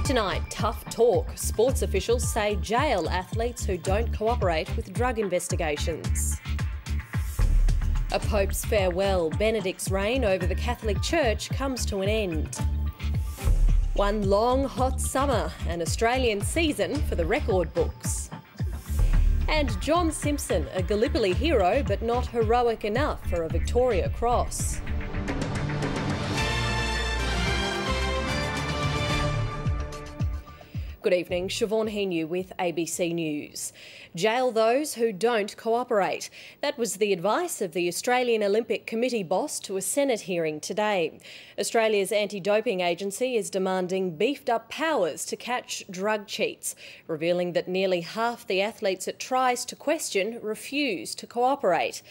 Tonight, tough talk. Sports officials say jail athletes who don't cooperate with drug investigations. A Pope's farewell. Benedict's reign over the Catholic Church comes to an end. One long, hot summer, an Australian season for the record books. And John Simpson, a Gallipoli hero but not heroic enough for a Victoria Cross. Good evening, Siobhan Henu with ABC News. Jail those who don't cooperate. That was the advice of the Australian Olympic Committee boss to a Senate hearing today. Australia's anti-doping agency is demanding beefed up powers to catch drug cheats, revealing that nearly half the athletes it tries to question refuse to cooperate.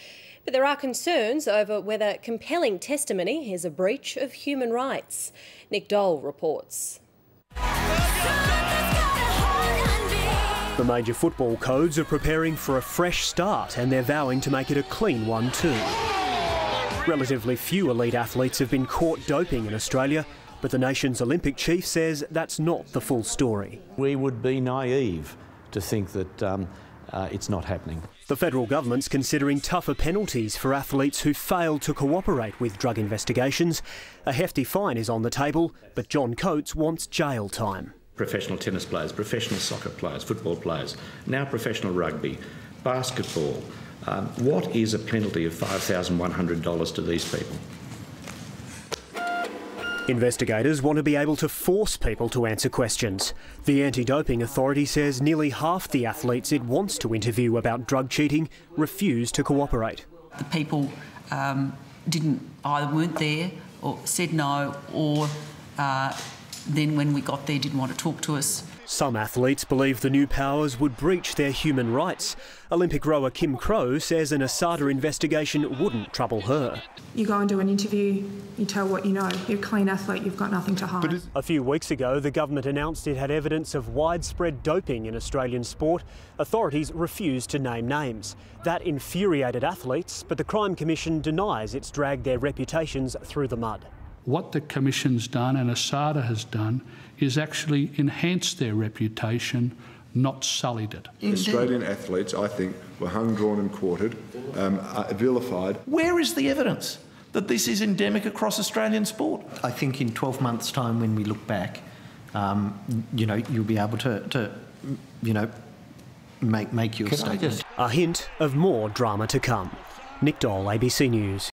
But there are concerns over whether compelling testimony is a breach of human rights. Nick Dole reports. The major football codes are preparing for a fresh start and they're vowing to make it a clean one too. Relatively few elite athletes have been caught doping in Australia, but the nation's Olympic chief says that's not the full story. We would be naive to think that it's not happening. The federal government's considering tougher penalties for athletes who fail to cooperate with drug investigations. A hefty fine is on the table, but John Coates wants jail time. Professional tennis players, professional soccer players, football players, now professional rugby, basketball. What is a penalty of $5,100 to these people? Investigators want to be able to force people to answer questions. The Anti-Doping Authority says nearly half the athletes it wants to interview about drug cheating refuse to cooperate. The people weren't there or said no, or then when we got there didn't want to talk to us. Some athletes believe the new powers would breach their human rights. Olympic rower Kim Crow says an ASADA investigation wouldn't trouble her. You go and do an interview, you tell what you know. You're a clean athlete, you've got nothing to hide. A few weeks ago, the government announced it had evidence of widespread doping in Australian sport. Authorities refused to name names. That infuriated athletes, but the Crime Commission denies it's dragged their reputations through the mud. What the Commission's done and ASADA has done is actually enhanced their reputation, not sullied it. Australian athletes, I think, were hung, drawn and quartered, vilified. Where is the evidence that this is endemic across Australian sport? I think in 12 months' time when we look back, you'll be able to make your statement. A hint of more drama to come. Nick Dole, ABC News.